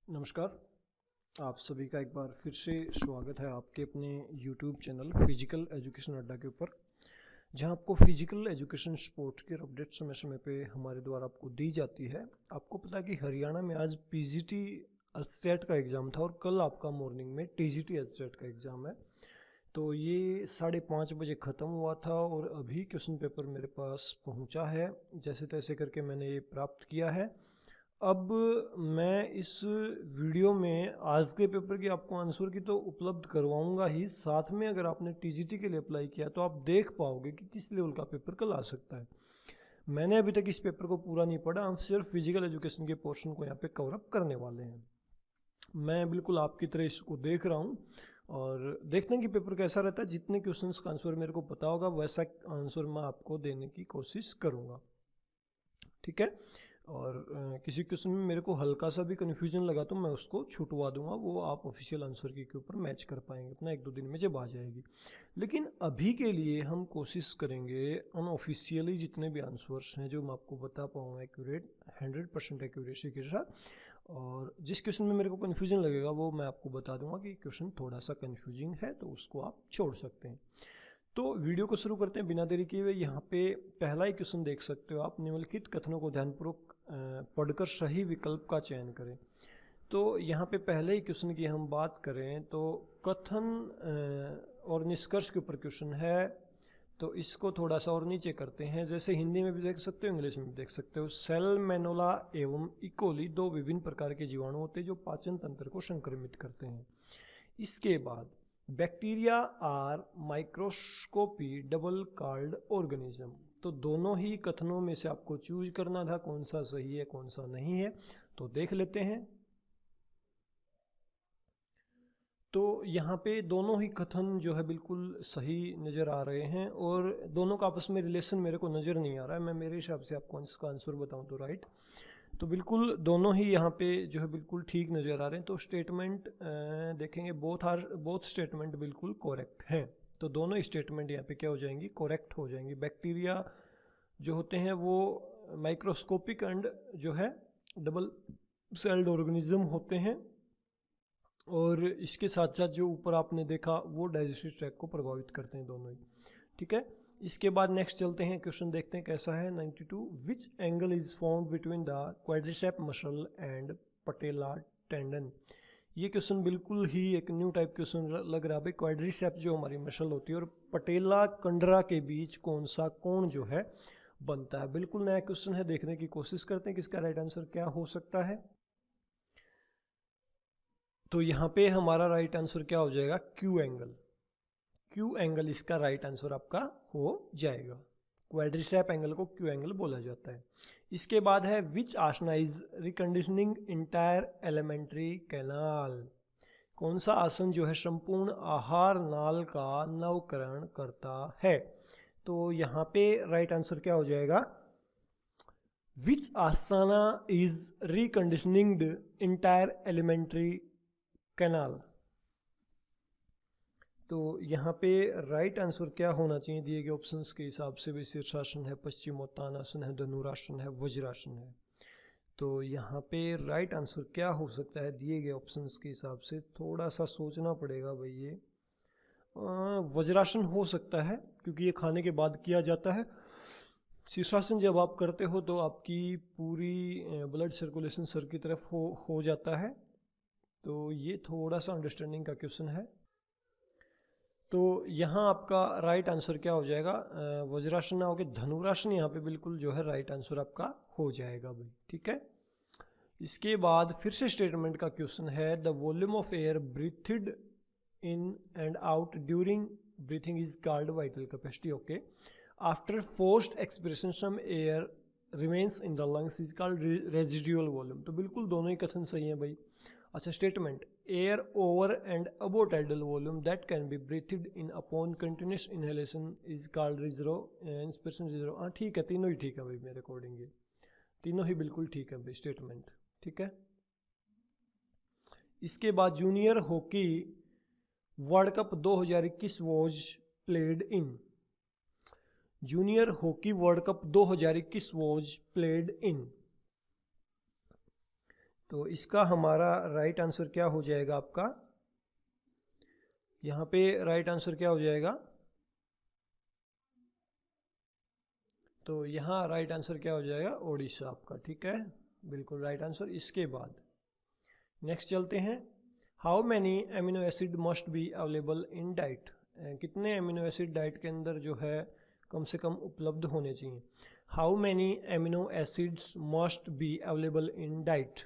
नमस्कार। आप सभी का एक बार फिर से स्वागत है आपके अपने YouTube चैनल फिजिकल एजुकेशन अड्डा के ऊपर, जहां आपको फिजिकल एजुकेशन स्पोर्ट्स के अपडेट समय समय पे हमारे द्वारा आपको दी जाती है। आपको पता है कि हरियाणा में आज पीजीटी एचटेट का एग्ज़ाम था और कल आपका मॉर्निंग में टीजीटी एचटेट का एग्ज़ाम है। तो ये 5:30 बजे ख़त्म हुआ था और अभी क्वेश्चन पेपर मेरे पास पहुंचा है। जैसे तैसे करके मैंने ये प्राप्त किया है। अब मैं इस वीडियो में आज के पेपर की आपको आंसर की तो उपलब्ध करवाऊंगा ही, साथ में अगर आपने टीजीटी के लिए अप्लाई किया तो आप देख पाओगे कि किस लेवल का पेपर कल आ सकता है। मैंने अभी तक इस पेपर को पूरा नहीं पढ़ा, हम सिर्फ फिजिकल एजुकेशन के पोर्शन को यहाँ पे कवर अप करने वाले हैं। मैं बिल्कुल आपकी तरह इसको देख रहा हूँ और देखते हैं कि पेपर कैसा रहता है। जितने क्वेश्चंस का आंसर मेरे को पता होगा वैसा आंसर मैं आपको देने की कोशिश करूँगा, ठीक है। और किसी क्वेश्चन में मेरे को हल्का सा भी कन्फ्यूजन लगा तो मैं उसको छुटवा दूंगा, वो आप ऑफिशियल आंसर की के ऊपर मैच कर पाएंगे अपना 1-2 दिन में जब आ जाएगी। लेकिन अभी के लिए हम कोशिश करेंगे अनऑफिशियली जितने भी आंसर्स हैं जो मैं आपको बता पाऊँ एक्यूरेट 100% एक्यूरेसी के साथ। और जिस क्वेश्चन में मेरे को कन्फ्यूजन लगेगा वो मैं आपको बता दूंगा कि क्वेश्चन थोड़ा सा कन्फ्यूजिंग है, तो उसको आप छोड़ सकते हैं। तो वीडियो को शुरू करते हैं बिना देरी किए हुए। यहाँ पे पहला ही क्वेश्चन देख सकते हो आप, निम्नलिखित कथनों को ध्यानपूर्वक पढ़कर सही विकल्प का चयन करें। तो यहाँ पे पहले ही क्वेश्चन की हम बात करें तो कथन और निष्कर्ष के ऊपर क्वेश्चन है, तो इसको थोड़ा सा और नीचे करते हैं। जैसे हिंदी में भी देख सकते हो, इंग्लिश में भी देख सकते हो। सैल्मोनेला एवं इकोली 2 विभिन्न प्रकार के जीवाणु होते हैं जो पाचन तंत्र को संक्रमित करते हैं। इसके बाद bacteria are microscopy double card organism. तो दोनों ही कथनों में से आपको चूज करना था कौन सा सही है कौन सा नहीं है, तो देख लेते हैं। तो यहाँ पे दोनों ही कथन जो है बिल्कुल सही नज़र आ रहे हैं और दोनों का आपस में रिलेशन मेरे को नज़र नहीं आ रहा है। मैं मेरे हिसाब से आपको इसका आंसर बताऊँ तो राइट, तो बिल्कुल दोनों ही यहाँ पे जो है बिल्कुल ठीक नज़र आ रहे हैं। तो स्टेटमेंट देखेंगे, बोथ स्टेटमेंट बिल्कुल करेक्ट हैं। तो दोनों स्टेटमेंट यहाँ पे क्या हो जाएंगी, करेक्ट हो जाएंगी। बैक्टीरिया जो होते हैं वो माइक्रोस्कोपिक एंड जो है डबल सेल्ड ऑर्गेनिज्म होते हैं, और इसके साथ साथ जो ऊपर आपने देखा वो डाइजेस्टिव ट्रैक्ट को प्रभावित करते हैं दोनों ही, ठीक है। इसके बाद नेक्स्ट चलते हैं, क्वेश्चन देखते हैं कैसा है। 92 which angle is found between the quadricep muscle and patella tendon. ये क्वेश्चन बिल्कुल ही एक न्यू टाइप क्वेश्चन लग रहा है भाई। क्वाड्रिसेप जो हमारी मसल होती है और पटेला कंडरा के बीच कौन सा कोण जो है बनता है। बिल्कुल नया क्वेश्चन है, देखने की कोशिश करते हैं कि इसका राइट आंसर क्या हो सकता है। तो यहाँ पे हमारा राइट आंसर क्या हो जाएगा, क्यू एंगल। क्यू एंगल इसका राइट आंसर आपका हो जाएगा। क्वाड्रिसेप एंगल को क्यू एंगल बोला जाता है। इसके बाद है which asana is reconditioning entire alimentary canal. कौन सा आसन जो है संपूर्ण आहार नाल का नवकरण करता है। तो यहाँ पे राइट आंसर क्या हो जाएगा, which asana is reconditioning entire alimentary canal. तो यहाँ पे राइट आंसर क्या होना चाहिए दिए गए ऑप्शंस के हिसाब से। भी शीर्षासन है, पश्चिमोत्तानासन है, धनुरासन है, वज्रासन है। तो यहाँ पे राइट आंसर क्या हो सकता है दिए गए ऑप्शंस के हिसाब से, थोड़ा सा सोचना पड़ेगा भाई। ये वज्रासन हो सकता है क्योंकि ये खाने के बाद किया जाता है। शीर्षासन जब आप करते हो तो आपकी पूरी ब्लड सर्कुलेशन सर की तरफ हो जाता है। तो ये थोड़ा सा अंडरस्टैंडिंग का क्वेश्चन है। तो यहाँ आपका राइट आंसर क्या हो जाएगा, वज्रासन ना होकर धनुरासन यहाँ पे बिल्कुल जो है राइट आंसर आपका हो जाएगा भाई, ठीक है। इसके बाद फिर से स्टेटमेंट का क्वेश्चन है, the volume of air breathed in and out during breathing is called vital capacity. Okay, after forced expiration some air remains in the lungs is called residual volume. तो बिल्कुल दोनों ही कथन सही है भाई। अच्छा, statement air over and above tidal volume that can be breathed in upon continuous inhalation is called reserve inspiration reserve. हाँ ठीक है, तीनों ही ठीक है भाई मेरे अकॉर्डिंग, ये तीनों ही बिल्कुल ठीक है भाई स्टेटमेंट, ठीक है। इसके बाद junior hockey world cup 2021 was played in. Junior hockey world cup 2021 was played in. तो इसका हमारा राइट आंसर क्या हो जाएगा आपका, यहाँ पे राइट आंसर क्या हो जाएगा, तो यहाँ राइट आंसर क्या हो जाएगा, ओडिशा आपका, ठीक है, बिल्कुल राइट आंसर। इसके बाद नेक्स्ट चलते हैं, how many amino acid must be available in diet, कितने एमिनो एसिड डाइट के अंदर जो है कम से कम उपलब्ध होने चाहिए। How many amino acids must be available in diet,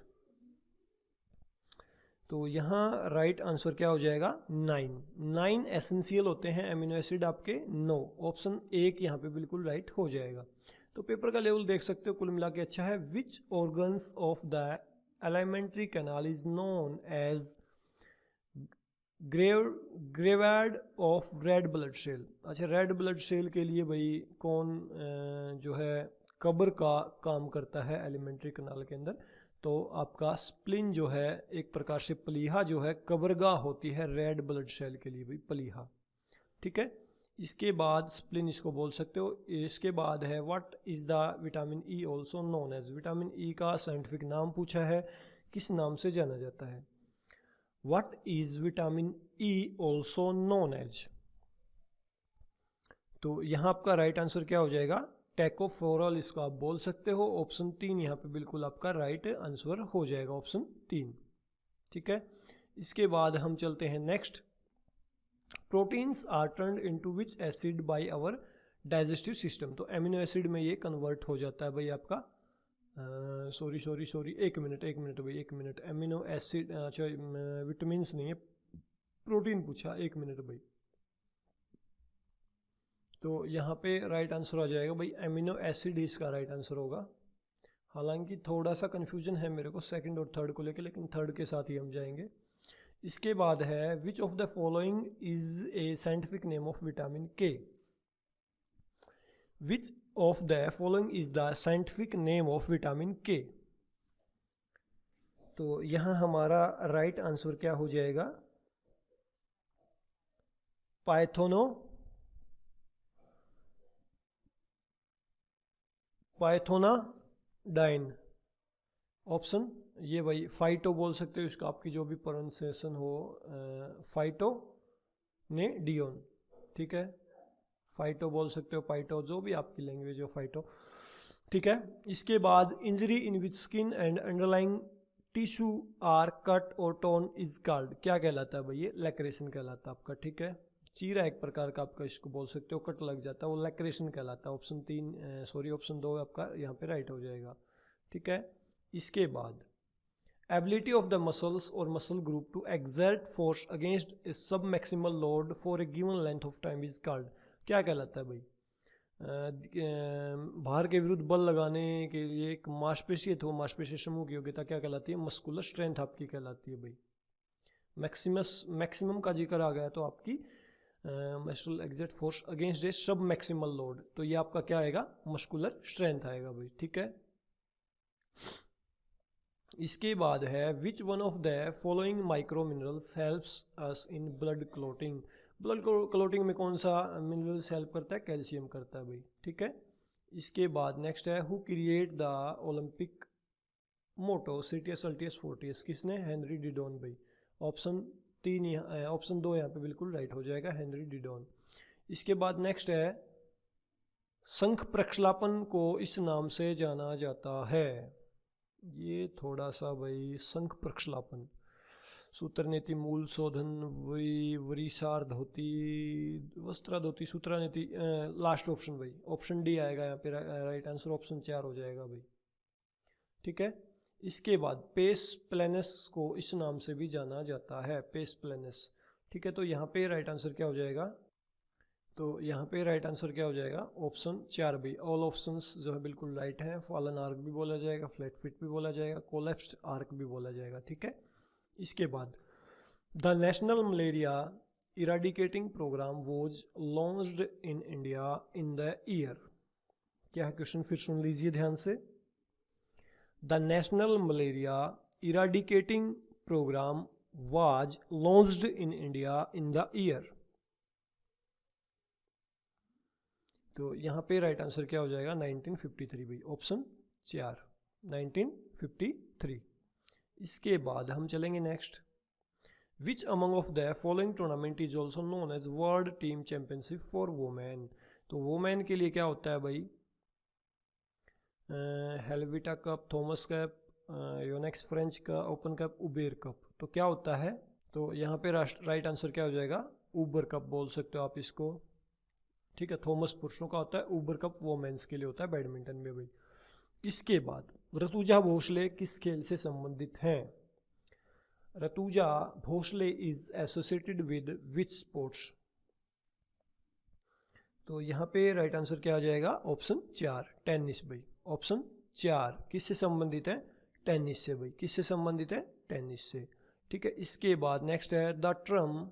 तो यहाँ राइट आंसर क्या हो जाएगा, 9 एसेंशियल होते हैं एमिनो एसिड आपके, 9, ऑप्शन 1 यहाँ पे बिल्कुल राइट हो जाएगा। तो पेपर का लेवल देख सकते हो कुल मिला के अच्छा है। Which organs of the alimentary canal is known as graveyard of red blood cell. अच्छा, रेड ब्लड सेल के लिए भाई कौन जो है कब्र का काम करता है एलिमेंट्री कैनाल के अंदर, तो आपका स्प्लिन जो है एक प्रकार से प्लीहा जो है कब्रगाह होती है रेड ब्लड सेल के लिए भी, प्लीहा, ठीक है। इसके बाद स्प्लिन इसको बोल सकते हो। इसके बाद है what is the vitamin E also known as, vitamin E का साइंटिफिक नाम पूछा है, किस नाम से जाना जाता है। What is vitamin E also known as, तो यहाँ आपका राइट आंसर क्या हो जाएगा, टैकोफोरल इसको आप बोल सकते हो। ऑप्शन 3 यहाँ पे बिल्कुल आपका राइट आंसर हो जाएगा, ऑप्शन 3, ठीक है। इसके बाद हम चलते हैं next, proteins are turned into which acid by our digestive system, तो एमिनो एसिड में ये कन्वर्ट हो जाता है भाई आपका, सॉरी एक मिनट भाई, एक मिनट, एमिनो एसिड, अच्छा विटामिन नहीं है, प्रोटीन पूछा, एक मिनट भाई। तो यहाँ पे राइट आंसर आ जाएगा भाई एमिनो एसिड ही इसका राइट आंसर होगा। हालांकि थोड़ा सा कन्फ्यूजन है मेरे को सेकंड और थर्ड को लेकर, लेकिन थर्ड के साथ ही हम जाएंगे। इसके बाद है which of the following is a scientific name of vitamin K, which of the following is the scientific name of vitamin K, तो यहाँ हमारा राइट आंसर क्या हो जाएगा, पाइथोनाडाइन, ऑप्शन ये भाई, फाइटो बोल सकते हो इसका, आपकी जो भी प्रोनाउंसिएशन हो, फाइटो ने डियोन, ठीक है, फाइटो बोल सकते हो, पाइटो, जो भी आपकी लैंग्वेज हो, फाइटो, ठीक है। इसके बाद injury in which skin and underlying tissue are cut और टोन इज कॉल्ड, क्या कहलाता है भाई, ये लैक्रेशन कहलाता है आपका, ठीक है। चीरा एक प्रकार का आपका इसको बोल सकते हो, कट लग जाता है, वो लैक्रेशन कहलाता है। ऑप्शन 3 ऑप्शन 2 आपका यहाँ पे राइट हो जाएगा, ठीक है। इसके बाद एबिलिटी ऑफ द मसल्स और muscle group to exert force against a sub maximal load for a given length of time is called, क्या कहलाता है भाई, भार के विरुद्ध बल लगाने के लिए एक मांसपेशी है, तो मांसपेशी समूह की योग्यता क्या कहलाती है, मस्कुलर स्ट्रेंथ आपकी कहलाती है भाई। मैक्सिमम का जिक्र आ गया तो आपकी muscular exert force against a sub maximal load, तो ये आपका क्या आएगा, मस्कुलर स्ट्रेंथ आएगा भाई, ठीक है। इसके बाद है which one of the following micro minerals helps us in blood clotting, blood clotting में कौन सा मिनरल्स हेल्प करता है, कैल्शियम करता है भाई, ठीक है। इसके बाद नेक्स्ट है who create the Olympic motto citius altius fortius, किसने, हेनरी डिडॉन भाई। ऑप्शन 3 ऑप्शन 2 यहाँ पे बिल्कुल राइट हो जाएगा, हेनरी डिडॉन। इसके बाद नेक्स्ट है शंख प्रक्षेपण को इस नाम से जाना जाता है, ये थोड़ा सा भाई, शंख प्रक्षेपण, सूत्र नीति, मूल शोधन, वरीसार धोती, वस्त्रा धोती, सूत्रा नीति, लास्ट ऑप्शन भाई, ऑप्शन डी आएगा यहाँ पे राइट आंसर, ऑप्शन 4 हो जाएगा भाई, ठीक है। इसके बाद पेस प्लेनस को इस नाम से भी जाना जाता है, पेस प्लेनस, ठीक है। तो यहाँ पे राइट आंसर क्या हो जाएगा, तो यहाँ पे राइट आंसर क्या हो जाएगा, ऑप्शन 4 भी, ऑल ऑप्शंस जो है बिल्कुल राइट हैं। फॉलन आर्क भी बोला जाएगा, फ्लैट फिट भी बोला जाएगा, कोलैप्स्ड आर्क भी बोला जाएगा, ठीक है। इसके बाद the national malaria eradicating programme was launched in India in the year, क्या है क्वेश्चन, फिर सुन लीजिए ध्यान से। The national malaria eradicating programme was launched in India in the year, तो यहाँ पे राइट आंसर क्या हो जाएगा, 1953 भाई, ऑप्शन 4, 1953। इसके बाद हम चलेंगे next, which among of the following tournament is also known as world team championship for women. तो वुमेन के लिए क्या होता है भाई, Helvetia cup, Thomas cup, Yonex French का ओपन कप, उबेर कप। तो क्या होता है, तो यहाँ पे राइट आंसर क्या हो जाएगा, उबर कप बोल सकते हो आप इसको, ठीक है। थॉमस पुरुषों का होता है, उबर कप वोमेन्स के लिए होता है बैडमिंटन में भाई। इसके बाद ऋतुजा भोसले किस खेल से संबंधित हैं। Rutuja Bhosale is associated with which sports. तो यहाँ पे राइट आंसर क्या आ जाएगा, ऑप्शन 4 टेनिस भाई। ऑप्शन 4 किससे संबंधित है, टेनिस से भाई। किससे संबंधित है, टेनिस से, ठीक है। इसके बाद नेक्स्ट है, the term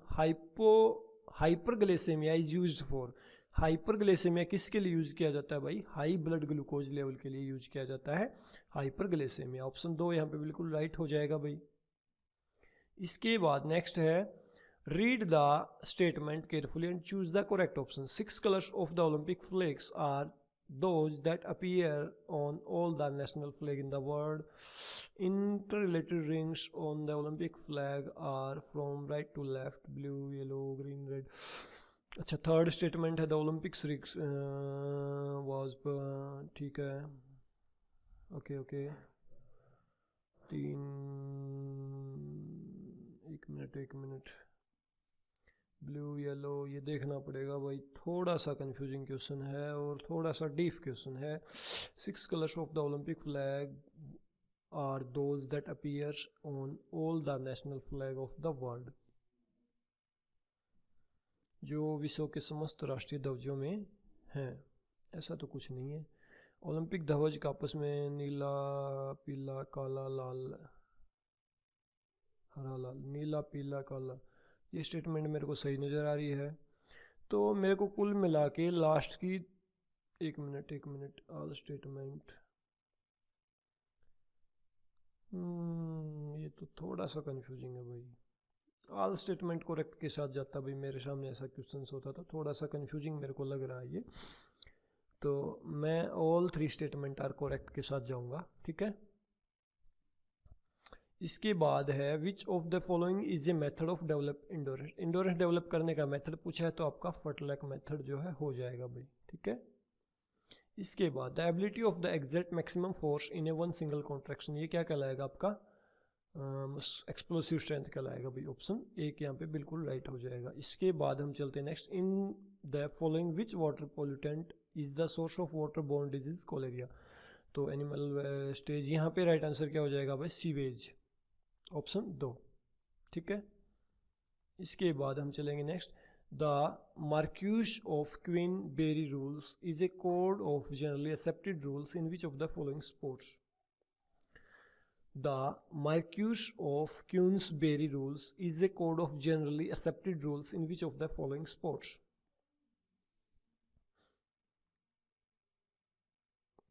hyperglycaemia is used for. Hyperglycaemia किसके लिए यूज किया जाता है भाई, हाई ब्लड ग्लूकोज लेवल के लिए यूज किया जाता है हाइपरग्लाइसेमिया। ऑप्शन 2 यहाँ पे बिल्कुल राइट हो जाएगा भाई। इसके बाद नेक्स्ट है, read the statement carefully and choose the correct option. 6 colours of the Olympic flags are those that appear on all the national flag in the world. Interrelated rings on the Olympic flag are from right to left, blue, yellow, green, red. अच्छा, third statement है, the Olympics rigs was, ठीक है, okay okay. 3 एक minute, blue yellow, ये देखना पड़ेगा भाई, थोड़ा सा कंफ्यूजिंग क्वेश्चन है और थोड़ा सा डीप क्वेश्चन है। 6 colours of the Olympic flag are those that appears on all the national flag of the world. जो विश्व के समस्त राष्ट्रीय ध्वजों में हैं, ऐसा तो कुछ नहीं है। ओलंपिक ध्वज का आपस में नीला पीला काला लाल हरा लाल, नीला पीला काला, ये स्टेटमेंट मेरे को सही नज़र आ रही है। तो मेरे को कुल मिला के लास्ट की, एक मिनट, ऑल स्टेटमेंट, ये तो थोड़ा सा कंफ्यूजिंग है भाई। ऑल स्टेटमेंट करेक्ट के साथ जाता भाई, मेरे सामने ऐसा क्वेश्चन होता था, थोड़ा सा कंफ्यूजिंग मेरे को लग रहा है ये, तो मैं ऑल 3 स्टेटमेंट आर करेक्ट के साथ जाऊंगा, ठीक है। इसके बाद है, which of the following is a method of develop endurance. Endurance develop करने का मेथड पूछा है तो आपका फटलैक मेथड जो है हो जाएगा भाई, ठीक है। इसके बाद the ability of the exact maximum force in A one single contraction, ये क्या कहलाएगा आपका, एक्सप्लोसिव स्ट्रेंथ कहलाएगा भाई। ऑप्शन 1 यहाँ पे बिल्कुल राइट हो जाएगा। इसके बाद हम चलते हैं next, in the following which water pollutant is the source of water borne disease cholerae. तो एनिमल स्टेज, यहाँ पे राइट आंसर क्या हो जाएगा भाई, सीवेज। ऑप्शन 2, ठीक है। इसके बाद हम चलेंगे next, the marquess of Queensberry rules is a code of generally accepted rules in which of the following sports. The marquess of Queensberry rules is a code of generally accepted rules in which of the following sports.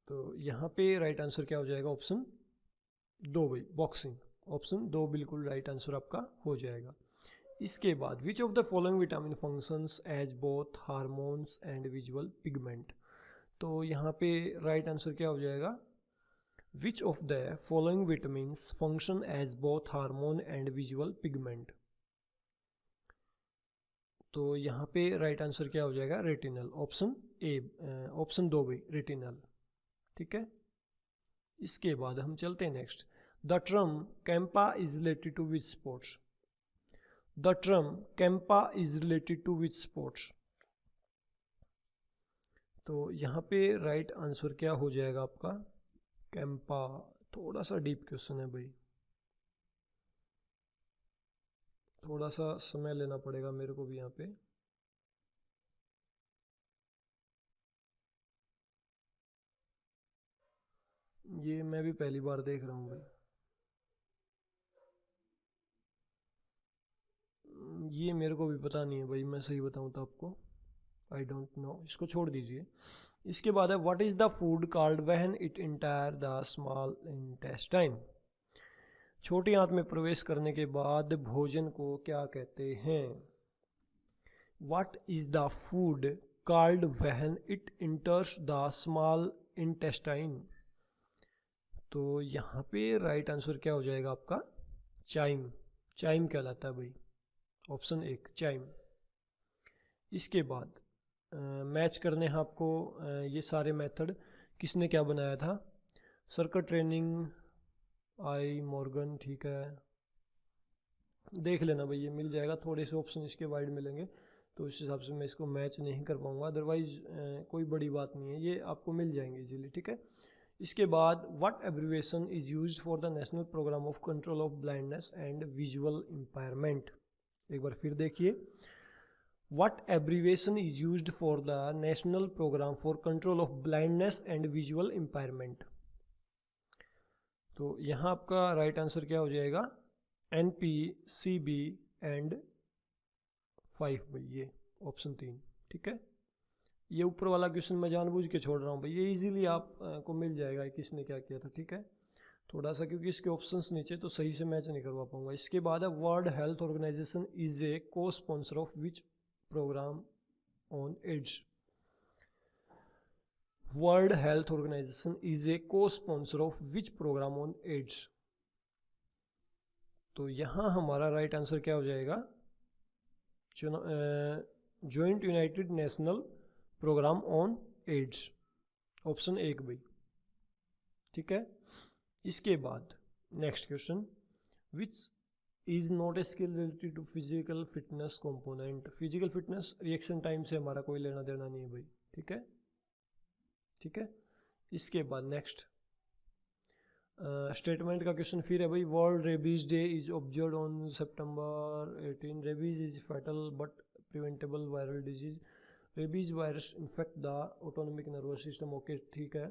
तो यहाँ पे right answer क्या हो जाएगा, option 2 भाई, boxing. Option 2 बिल्कुल right answer आपका हो जाएगा। इसके बाद, which of the following vitamin functions as both hormones and visual pigment. तो यहाँ पे राइट आंसर क्या हो जाएगा, which of the following vitamins function as both hormone and visual pigment. तो यहाँ पे राइट आंसर क्या हो जाएगा, रेटिनल। ऑप्शन ए, ऑप्शन 2 भाई, रेटिनल, ठीक है। इसके बाद हम चलते हैं next, the term campa is related to which sports. The term campa is related to which sports. तो यहाँ पे राइट आंसर क्या हो जाएगा आपका, कैंपा। थोड़ा सा डीप क्वेश्चन है भाई, थोड़ा सा समय लेना पड़ेगा मेरे को भी यहाँ पे। ये मैं भी पहली बार देख रहा हूँ भाई, ये मेरे को भी पता नहीं है भाई, मैं सही बताऊँ तो आपको, आई डोंट नो, इसको छोड़ दीजिए। इसके बाद है, what is the food called when it enter the small intestine. छोटी आंत में प्रवेश करने के बाद भोजन को क्या कहते हैं। What is the food called when it enters the small intestine. तो यहाँ पे राइट आंसर क्या हो जाएगा आपका? चाइम। चाइम कहलाता है भाई, ऑप्शन 1 चाइम। इसके बाद मैच करने हैं आपको ये सारे मेथड किसने क्या बनाया था। सर्किट ट्रेनिंग, आई मॉर्गन, ठीक है, देख लेना भाई, ये मिल जाएगा। थोड़े से ऑप्शन इसके वाइड मिलेंगे तो इस हिसाब से मैं इसको मैच नहीं कर पाऊंगा, अदरवाइज कोई बड़ी बात नहीं है, ये आपको मिल जाएंगे इजीली, ठीक है। इसके बाद what abbreviation is used for the national programme of control of blindness and visual impairment. एक बार फिर देखिए, what abbreviation is used for the national programme for control of blindness and visual impairment. तो यहाँ आपका राइट आंसर क्या हो जाएगा? NPCB एंड 5 भाई, ये ऑप्शन 3, ठीक है। ये ऊपर वाला क्वेश्चन मैं जानबूझ के छोड़ रहा हूँ भाई, ये इजीली आपको मिल जाएगा किसने क्या किया था, ठीक है। थोड़ा सा क्योंकि इसके ऑप्शंस नीचे तो सही से मैच नहीं करवा पाऊंगा। इसके बाद है world health organization is a co sponsor of which programme on AIDS. World health organization is a co sponsor of which programme on AIDS. तो यहाँ हमारा राइट आंसर क्या हो जाएगा? Joint united national programme on AIDS, option 1 भाई, ठीक है। इसके बाद next question, which is not a skill related to physical fitness component. Physical fitness reaction time से हमारा कोई लेना देना नहीं है भाई, ठीक है, ठीक है। इसके बाद नेक्स्ट स्टेटमेंट का क्वेश्चन फिर है भाई, world rabies day is observe on September 18। Rabies is fatal but preventable viral disease. Rabies virus infect the autonomic nervous system, okay ठीक है।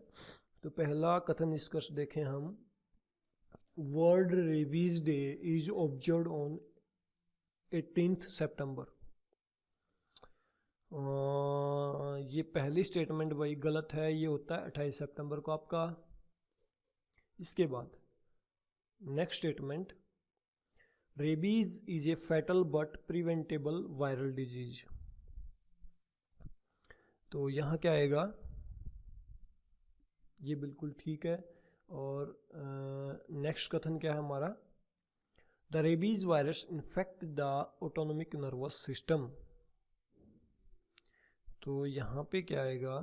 तो पहला कथन निष्कर्ष देखें हम, world rabies day is observe on 18 September। ये पहली स्टेटमेंट भाई गलत है, ये होता है 28 सितंबर को आपका। इसके बाद next statement, rabies is a fatal but preventable viral disease. तो यहाँ क्या आएगा? ये बिल्कुल ठीक है। और नेक्स्ट कथन क्या है हमारा? The rabies virus infect the autonomic nervous system. तो यहाँ पे क्या आएगा?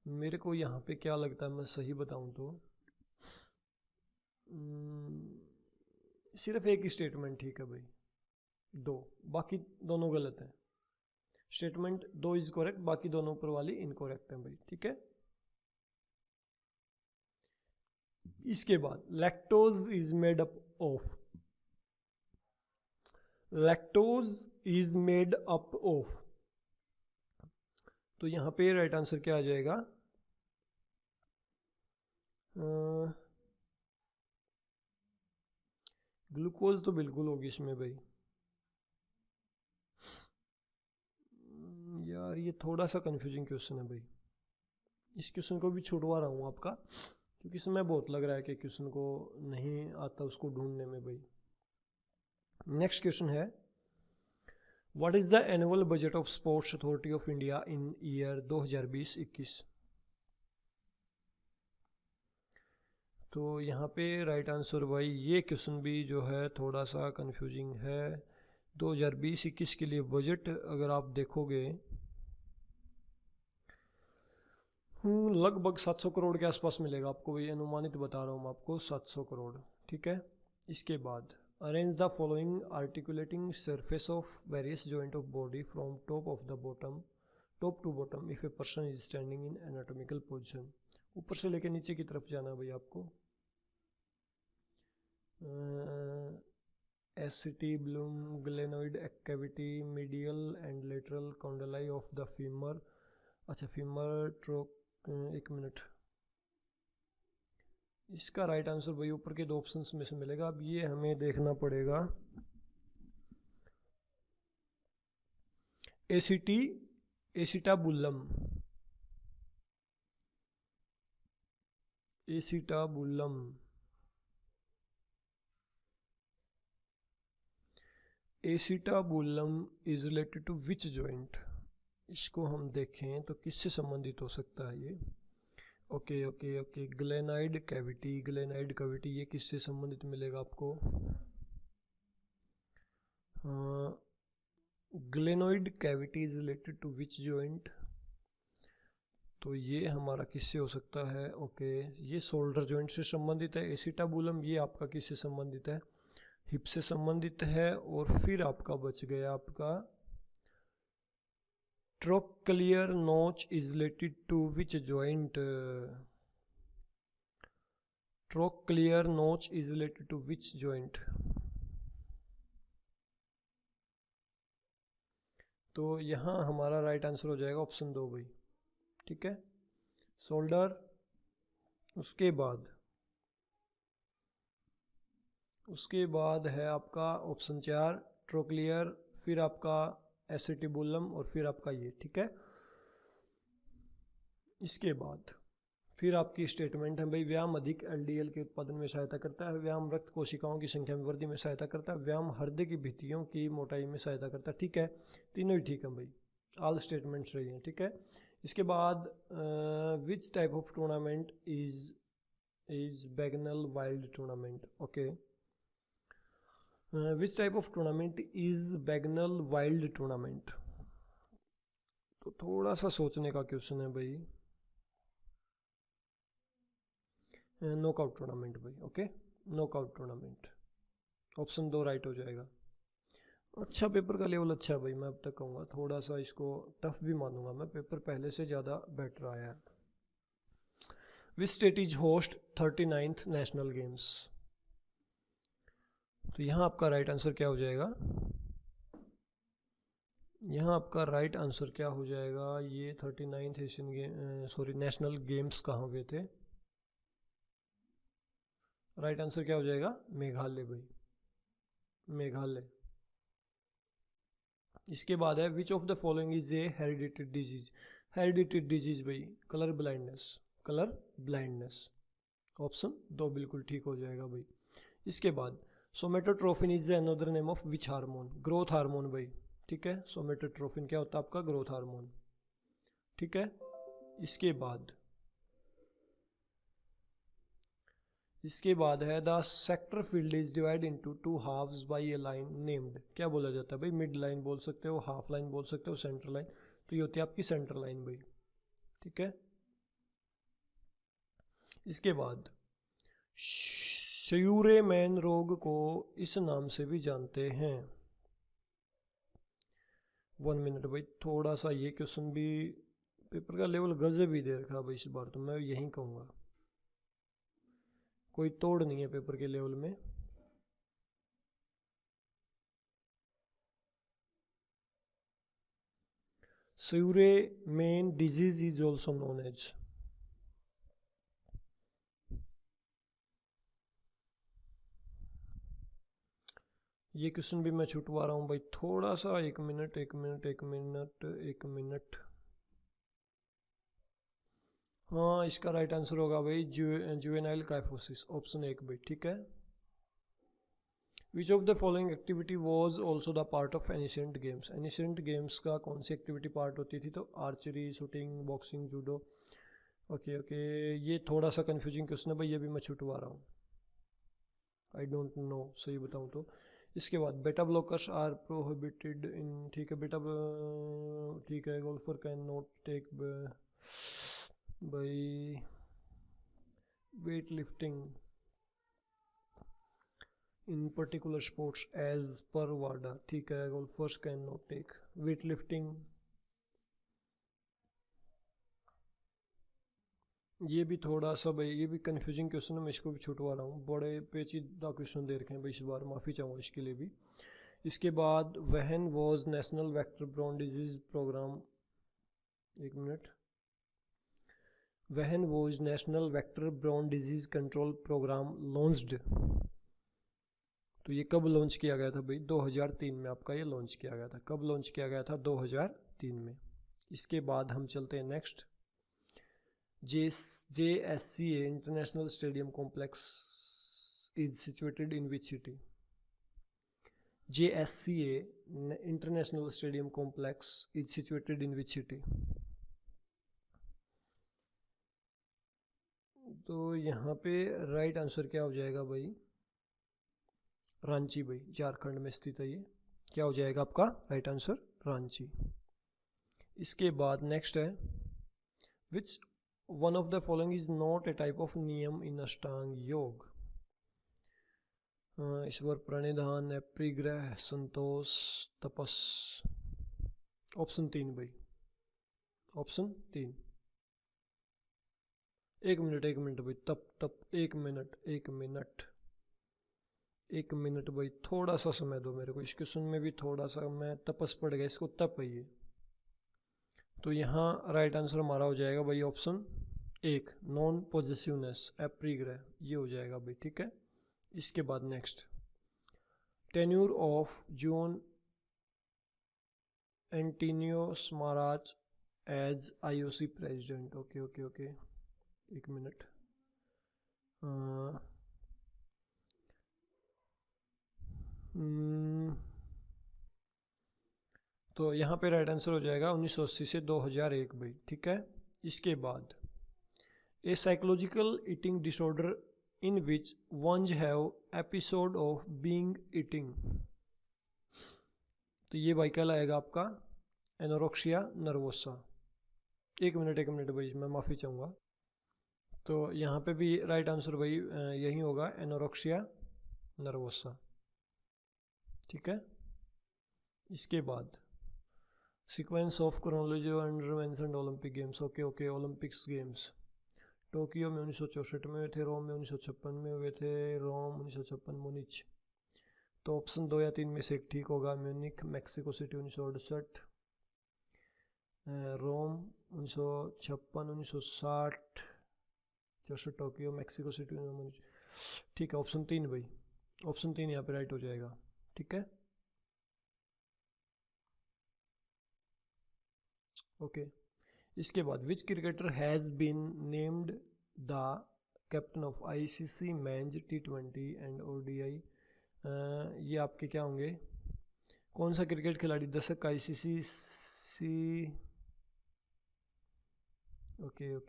मेरे को यहाँ पे क्या लगता है, मैं सही बताऊँ तो सिर्फ एक ही स्टेटमेंट ठीक है भाई, 2, बाकी दोनों गलत हैं। स्टेटमेंट 2 इज करेक्ट, बाकी दोनों ऊपर वाली इनकरेक्ट है भाई, ठीक है। इसके बाद lactose is made up of. Lactose is made up of, तो यहाँ पे राइट आंसर क्या आ जाएगा? ग्लूकोज तो बिल्कुल होगी इसमें भाई। यार ये थोड़ा सा कंफ्यूजिंग क्वेश्चन है भाई, इस क्वेश्चन को भी छुड़वा रहा हूँ आपका, क्योंकि समय बहुत लग रहा है कि क्वेश्चन को नहीं आता उसको ढूंढने में भाई। नेक्स्ट क्वेश्चन है, what is the annual budget of sports authority of India in year 2020-21। तो यहाँ पे राइट आंसर भाई, ये क्वेश्चन भी जो है थोड़ा सा कंफ्यूजिंग है। 2020-21 के लिए बजट अगर आप देखोगे लगभग 700 करोड़ के आसपास मिलेगा आपको भाई, अनुमानित बता रहा हूँ आपको 700 करोड़, ठीक है। इसके बाद arrange the following articulating surface of various joint of body from top of the bottom, top to bottom if a person is standing in anatomical position. ऊपर से लेकर नीचे की तरफ जाना है भाई आपको। Acetabulum, glenoid cavity, medial and lateral condyle of the femur. अच्छा फीमर ट्रोक, एक मिनट, इसका राइट आंसर भाई ऊपर के 2 ऑप्शंस में से मिलेगा। अब ये हमें देखना पड़ेगा। Acetabulum, acetabulum, acetabulum is related to which joint? इसको हम देखें तो किससे संबंधित हो सकता है ये। Okay okay okay, glenoid cavity, glenoid cavity ये किससे संबंधित मिलेगा आपको। Glenoid cavity is related to which joint, तो ये हमारा किससे हो सकता है। ओके, ये शोल्डर जॉइंट से संबंधित है। एसिटाबुलम ये आपका किससे संबंधित है, हिप से संबंधित है। और फिर आपका बच गया आपका trochlear notch is related to which joint, trochlear notch is related to which joint, तो यहाँ हमारा राइट आंसर हो जाएगा ऑप्शन 2 भाई। ठीक है, शोल्डर, उसके बाद है आपका ऑप्शन 4 ट्रोक्लियर, फिर आपका एसिटिबुलम और फिर आपका ये। ठीक है, इसके बाद फिर आपकी स्टेटमेंट है भाई, व्यायाम अधिक एलडीएल के उत्पादन में सहायता करता है, व्यायाम रक्त कोशिकाओं की संख्या में वृद्धि में सहायता करता है, व्यायाम हृदय की भित्तियों की मोटाई में सहायता करता है। ठीक है, तीनों ही ठीक है भाई, ऑल स्टेटमेंट्स रही हैं। ठीक है, इसके बाद which type of tournament is Bagnall Wild tournament. Okay, which type of tournament is Bagnall Wild tournament, तो थोड़ा सा सोचने का क्वेश्चन है भाई। नॉकआउट टूर्नामेंट भाई। Okay, knockout tournament, option 2 right हो जाएगा। अच्छा, पेपर का लेवल अच्छा है भाई, मैं अब तक कहूँगा थोड़ा सा इसको टफ भी मानूंगा मैं, पेपर पहले से ज़्यादा बेटर आया है। Which state is host 39th national games, तो यहाँ आपका राइट आंसर क्या हो जाएगा, यहाँ आपका राइट आंसर क्या हो जाएगा, ये 39th Asian game national games कहाँ हुए थे। राइट आंसर क्या हो जाएगा, मेघालय भाई, मेघालय। इसके बाद है which of the following is a hereditary disease, hereditary disease भाई colour blindness, colour blindness, option 2 बिल्कुल ठीक हो जाएगा भाई। इसके बाद somatotropin is another name of which hormone, growth hormone भाई। ठीक है, सोमेटोट्रोफिन क्या होता है आपका, ग्रोथ हार्मोन। ठीक है, इसके बाद है the sector field is divide into 2 halfs by a line named, क्या बोला जाता है भाई, मिड लाइन बोल सकते हो, हाफ लाइन बोल सकते हो, सेंटर लाइन, तो ये होती है आपकी सेंटर लाइन भाई। ठीक है, इसके बाद श्यूरेमैन रोग को इस नाम से भी जानते हैं। 1 मिनट भाई, थोड़ा सा ये क्वेश्चन भी पेपर का लेवल गजब ही दे रखा भाई इस बार, तो मैं यही कहूँगा कोई तोड़ नहीं है पेपर के लेवल में। Scheuermann disease is also known as, ये क्वेश्चन भी मैं छुटवा रहा हूँ भाई, थोड़ा सा एक मिनट। हाँ, इसका राइट आंसर होगा भाई जुवेनाइल काइफोसिस, ऑप्शन 1 भाई। ठीक है, which of the following activity was also the part of ancient games, ancient games का कौन सी एक्टिविटी पार्ट होती थी, तो archery, shooting, boxing, judo. Okay okay, ये थोड़ा सा कंफ्यूजिंग क्वेश्चन है भाई, ये भी मैं छुटवा रहा हूँ, आई डोंट नो सही बताऊँ तो। इसके बाद बेटा ब्लॉकर्स आर प्रोहिबिटेड इन, ठीक है बेटा, ठीक है, golfer can not take by weight lifting in particular sports as per वाडा। ठीक है, golfers can not take weight lifting, ये भी थोड़ा सा भाई, ये भी कंफ्यूजिंग क्वेश्चन है, मैं इसको भी छुटवा रहा हूँ, बड़े पेचीदा क्वेश्चन दे रखे हैं भाई इस बार, माफ़ी चाहूँगा इसके लिए भी। इसके बाद when was national vector borne disease programme, 1 minute, when was national vector borne disease control programme launched, तो ये कब लॉन्च किया गया था भाई, 2003 में आपका ये लॉन्च किया गया था। कब लॉन्च किया गया था, 2003 में। इसके बाद हम चलते हैं next, JSCA international stadium complex is situated in which city, JSCA International Stadium Complex is situated in which city? तो यहाँ पे राइट आंसर क्या हो जाएगा भाई? रांची भाई, झारखंड में स्थित है ये। क्या हो जाएगा आपका राइट आंसर? रांची। इसके बाद नेक्स्ट है, which one of the following is not A type of नियम इन अष्टांग योग? ईश्वर प्रणिधान, अपरिग्रह, संतोष, तपस। ऑप्शन 3 भाई, ऑप्शन 3। एक मिनट भाई, तप एक मिनट भाई, थोड़ा सा समय दो मेरे को। इस क्वेश्चन में भी थोड़ा सा मैं तपस पड़ गया, इसको तप है ये। तो यहाँ राइट आंसर हमारा हो जाएगा भाई ऑप्शन 1, नॉन पॉजिटिवनेस, अपरिग्रह, ये हो जाएगा भाई, ठीक है। इसके बाद next, tenure of Juan Antonio Samaranch as IOC president. Okay, एक मिनट। तो यहाँ पे राइट आंसर हो जाएगा 1980 से 2001 भाई, ठीक है। इसके बाद, ए psychological eating disorder in which once have episode of being eating. तो ये भाई क्या लाएगा आपका? Anorexia nervosa. एक मिनट भाई, मैं माफ़ी चाहूँगा। तो यहाँ पे भी राइट आंसर भाई यही होगा, एनोरेक्सिया नर्वोसा, ठीक है। इसके बाद, sequence of chronology under mentioned Olympic games. Okay, Olympics games Tokyo में 1964 में हुए थे, रोम में 1956 में हुए थे, रोम 1956, मुनिच। तो ऑप्शन 2 या 3 में से एक ठीक होगा। म्यूनिक, मेक्सिको सिटी 1968, रोम 1956, 1960, 64 टोक्यो, मेक्सिको सिटी मुनिच। ठीक है, ऑप्शन 3 भाई, ऑप्शन 3 यहाँ पे राइट हो जाएगा, ठीक है। ओके, इसके बाद, which cricketer has been named the captain of ICC men's T20 and ODI। ये आपके क्या होंगे? कौन सा क्रिकेट खिलाड़ी दशक ICC? ओके,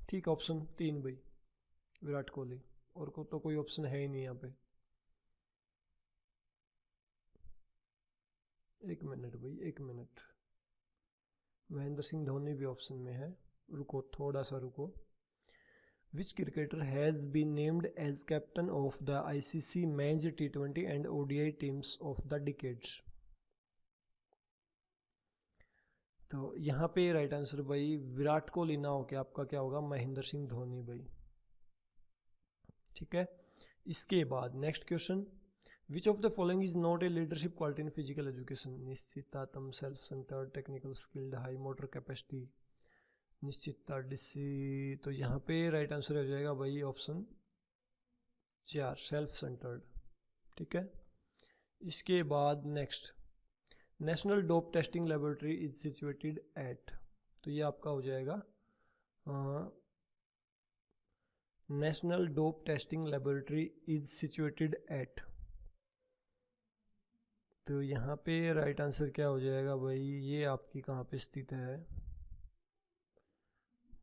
ठीक, ऑप्शन 3 भाई, विराट कोहली। और को तो कोई ऑप्शन है ही नहीं यहाँ पे। एक मिनट, महेंद्र सिंह धोनी भी ऑप्शन में है। रुको, थोड़ा सा रुको। Which cricketer has been named as captain of the ICC men's T20 and ODI teams of the decades. तो यहाँ पे राइट आंसर भाई विराट कोहली ना हो के आपका क्या होगा? महेंद्र सिंह धोनी भाई, ठीक है। इसके बाद next question, which of the following is not a leadership quality in physical education? निश्चितात्म, self centred, technical skilled, high motor capacity, निश्चितता, डिसी। तो यहाँ पे राइट आंसर हो जाएगा भाई ऑप्शन 4, सेल्फ सेंटर्ड, ठीक है। इसके बाद next, national dope testing laboratory is situated at. तो ये आपका हो जाएगा national dope testing laboratory is situated at. तो यहाँ पे राइट आंसर क्या हो जाएगा भाई? ये आपकी कहाँ पे स्थित है?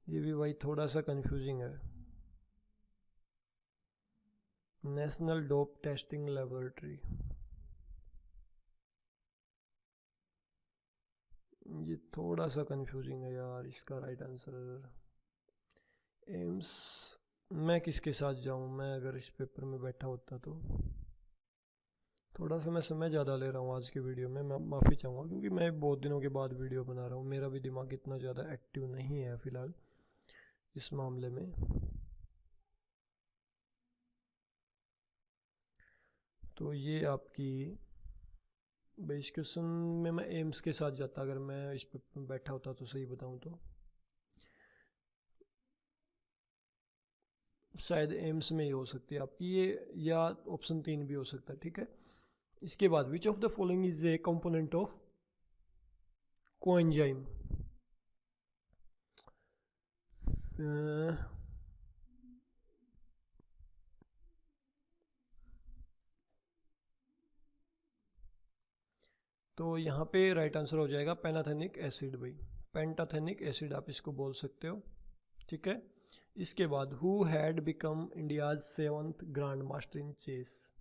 ये भी भाई थोड़ा सा कंफ्यूजिंग है। नेशनल डोप टेस्टिंग लेबोरेटरी, ये थोड़ा सा कंफ्यूजिंग है यार। इसका राइट आंसर एम्स। मैं किसके साथ जाऊं? मैं अगर इस पेपर में बैठा होता तो। थोड़ा सा मैं समय ज़्यादा ले रहा हूँ आज के वीडियो में, मैं माफ़ी चाहूँगा, क्योंकि मैं बहुत दिनों के बाद वीडियो बना रहा हूँ। मेरा भी दिमाग इतना ज़्यादा एक्टिव नहीं है फ़िलहाल इस मामले में। तो ये आपकी इस क्वेश्चन में मैं एम्स के साथ जाता, अगर मैं इस पेपर में बैठा होता तो। सही बताऊँ तो शायद एम्स में ही हो सकती है आपकी ये, या ऑप्शन 3 भी हो सकता है, ठीक है। इसके बाद, which of the following is a component of coenzyme? तो यहाँ पे राइट आंसर हो जाएगा पेनाथेनिक एसिड भाई, पेंटाथेनिक एसिड आप इसको बोल सकते हो, ठीक है। इसके बाद who had become India's 7th grand master in chess,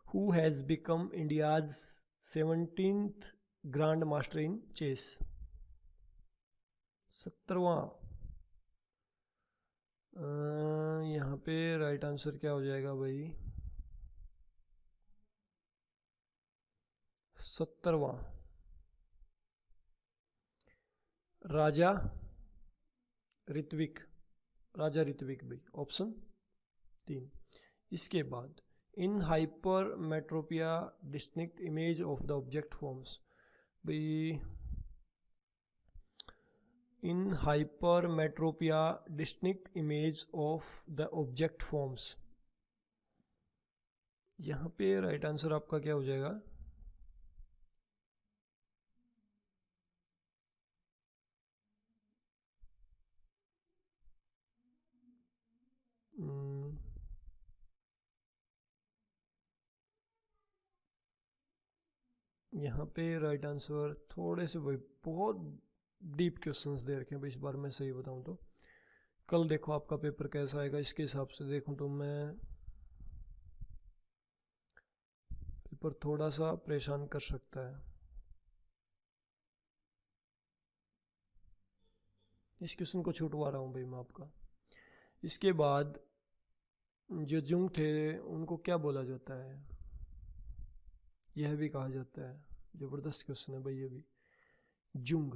who has become India's 17th grand master in chess, 17वां। यहाँ पे राइट आंसर क्या हो जाएगा भाई, 17वां, राजा ऋत्विक, राजा ऋत्विक भाई, ऑप्शन 3। इसके बाद in hypermetropia distinct image of the object forms भाई, in hypermetropia distinct image of the object forms, यहाँ पे राइट आंसर आपका क्या हो जाएगा, यहाँ पे राइट आंसर थोड़े से भाई बहुत डीप क्वेश्चंस दे रखे हैं भाई, इस बार मैं सही बताऊँ तो। कल देखो आपका पेपर कैसा आएगा, इसके हिसाब से देखूँ तो मैं पेपर थोड़ा सा परेशान कर सकता है। इस क्वेश्चन को छुटवा रहा हूँ भाई मैं आपका। इसके बाद जो जुंग थे उनको क्या बोला जाता है, यह भी कहा जाता है, ज़बरदस्त क्वेश्चन है भाई ये भी। Jung,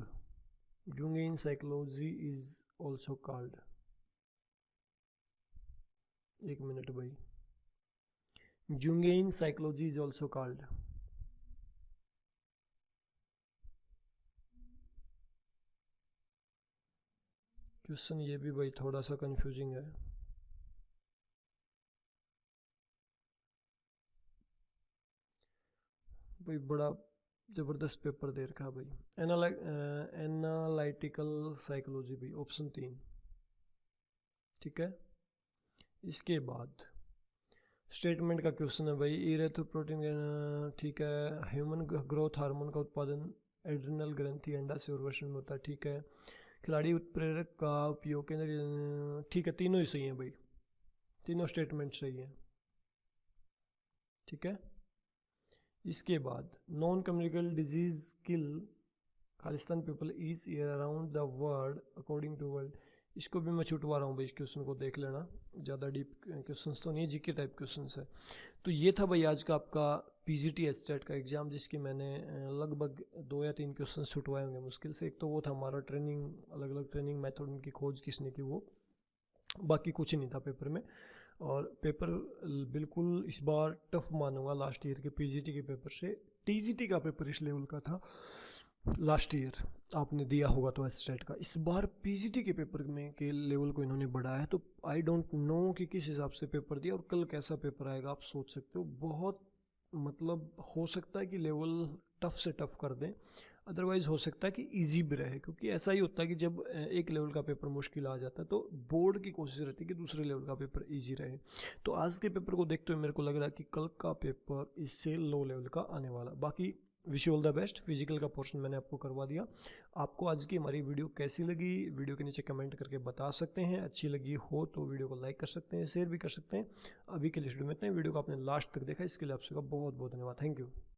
Jung in psychology is also called, एक मिनट भाई, Jung in psychology is also called, question ये भी भाई थोड़ा सा कंफ्यूजिंग है। भाई बड़ा ज़बरदस्त पेपर दे रखा भाई। एनालिटिकल साइकोलॉजी भाई, ऑप्शन 3, ठीक है। इसके बाद स्टेटमेंट का क्वेश्चन है भाई, इरेथ्रोपोइटिन, ठीक है। ह्यूमन ग्रोथ हार्मोन का उत्पादन एड्रिनल ग्रंथि अंडा से उर्वशन में होता है, ठीक है। खिलाड़ी उत्प्रेरक का उपयोग केंद्र, ठीक है। तीनों ही सही हैं भाई, तीनों स्टेटमेंट सही है, ठीक है। इसके बाद नॉन कम्युनिकेबल डिजीज किल खालिस्तान people each year around the world according to world, इसको भी मैं छुटवा रहा हूँ भाई, इस क्वेश्चन को देख लेना, ज़्यादा डीप क्वेश्चंस तो नहीं, जीके टाइप क्वेश्चंस है। तो ये था भाई आज का आपका पीजीटी एचटेट का एग्ज़ाम, जिसकी मैंने लगभग 2 या 3 क्वेश्चन छुटवाए होंगे मुश्किल से। एक तो वो था हमारा ट्रेनिंग, अलग अलग ट्रेनिंग मेथड उनकी खोज किसने की, वो बाकी कुछ नहीं था पेपर में। और पेपर बिल्कुल इस बार टफ मानूंगा लास्ट ईयर के पीजीटी के पेपर से। टीजीटी का पेपर इस लेवल का था लास्ट ईयर, आपने दिया होगा तो एचटेट का। इस बार पीजीटी के पेपर में के लेवल को इन्होंने बढ़ाया है, तो आई डोंट नो कि किस हिसाब से पेपर दिया और कल कैसा पेपर आएगा, आप सोच सकते हो। बहुत मतलब हो सकता है कि लेवल टफ से टफ कर दें, अदरवाइज़ हो सकता है कि इजी भी रहे, क्योंकि ऐसा ही होता है कि जब एक लेवल का पेपर मुश्किल आ जाता है तो बोर्ड की कोशिश रहती है कि दूसरे लेवल का पेपर इजी रहे। तो आज के पेपर को देखते हुए मेरे को लग रहा है कि कल का पेपर इससे लो लेवल का आने वाला। बाकी wish you all the best. Physical का पोर्शन मैंने आपको करवा दिया। आपको आज की हमारी वीडियो कैसी लगी, वीडियो के नीचे कमेंट करके बता सकते हैं। अच्छी लगी हो तो वीडियो को लाइक कर सकते हैं, शेयर भी कर सकते हैं। अभी के लिए वीडियो में इतना ही। वीडियो को आपने लास्ट तक देखा, इसके लिए आपसे बहुत बहुत धन्यवाद। Thank you.